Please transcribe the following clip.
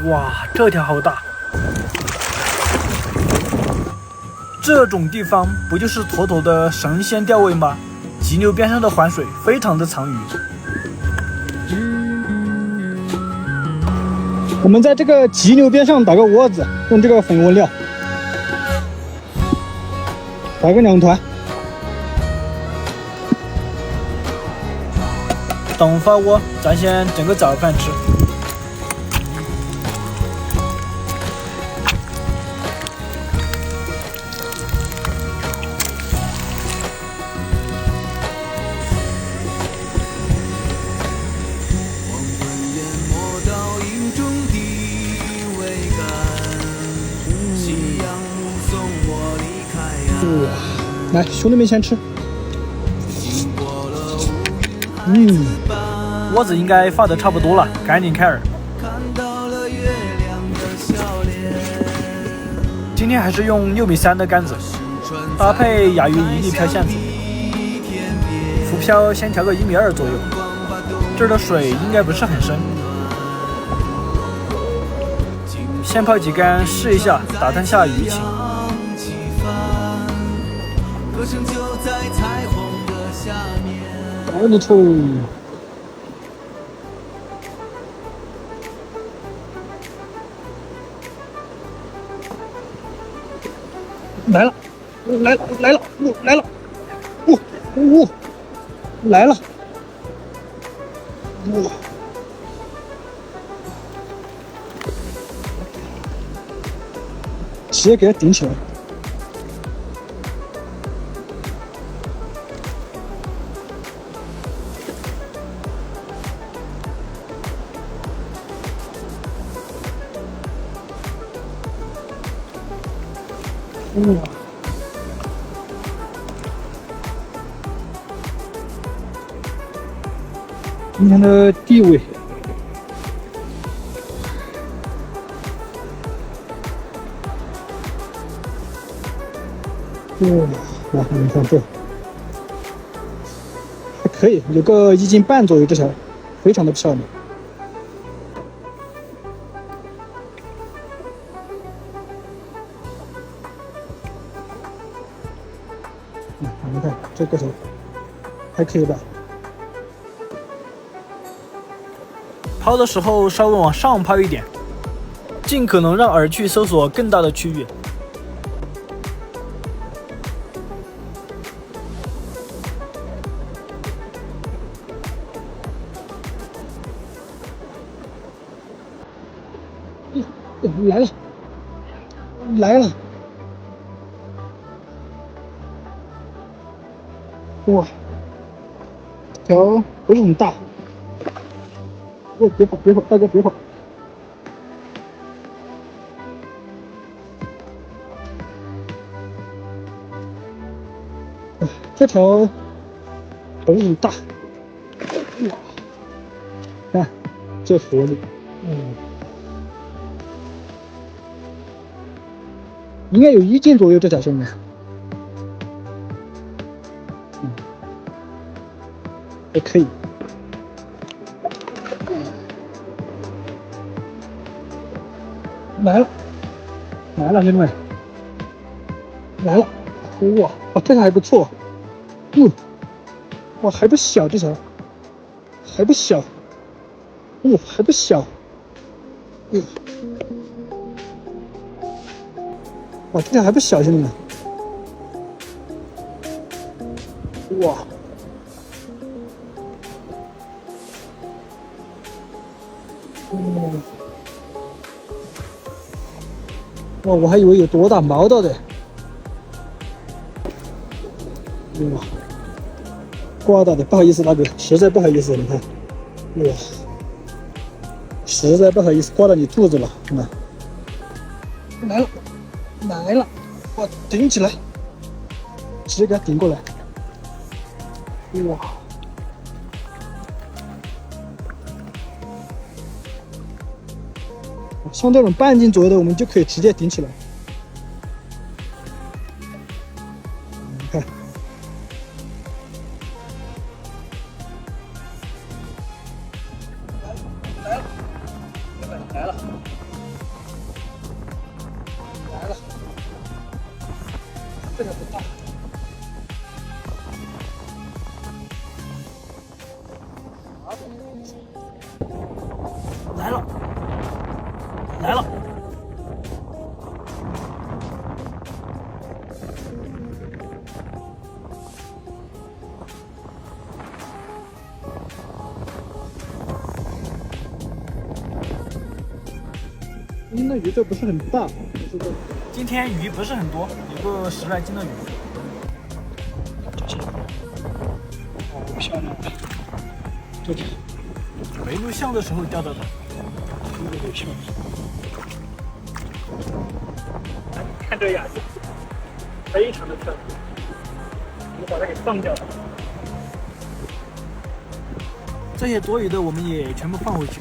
哇，这条好大！这种地方不就是妥妥的神仙钓位吗？急流边上的环水非常的藏鱼。我们在这个急流边上打个窝子，用这个粉窝料，打个2团。等发窝，咱先整个早饭吃。来，兄弟们先吃。窝子应该发的差不多了，赶紧开饵。今天还是用6.3米的杆子，搭配亚鱼1粒漂线子，浮漂先调个1.2米左右。这儿的水应该不是很深，先抛几竿试一下，打探下鱼情。好的头，来了，来了，来了，来了，来了，哇！直接给它顶起来。今天的地位，哇，你看这还可以，有个1斤半左右，这条非常的漂亮。你看这个头还可以吧？抛的时候稍微往上抛一点，尽可能让饵去搜索更大的区域。来了，来了！哇，条不是很大。别跑，别跑，大哥别跑！这条不是很大。哇，看这活力，应该有1斤左右，这条兄弟。还可以。来了，来了，兄弟们，来了！哇，这个还不错，哇，还不小，这条还不小，还不小，哇，这条还不小，兄弟们，哇！哇，我还以为有多大毛到的，哇，刮到的，不好意思，大哥，实在不好意思，你看，哇，实在不好意思，刮到你肚子了，看看，来了，来了，哇，顶起来，直接给它顶过来，哇！像这种半斤左右的，我们就可以直接顶起来。你看，来了，来了，来了！这个不大。来了，来了！那鱼这不是很大，今天鱼不是很多，有个10来斤的鱼。好漂亮！这里没录像的时候钓到的。真的很漂亮。看这亚鱼，非常的漂亮。我把它给放掉了。这些多余的我们也全部放回去。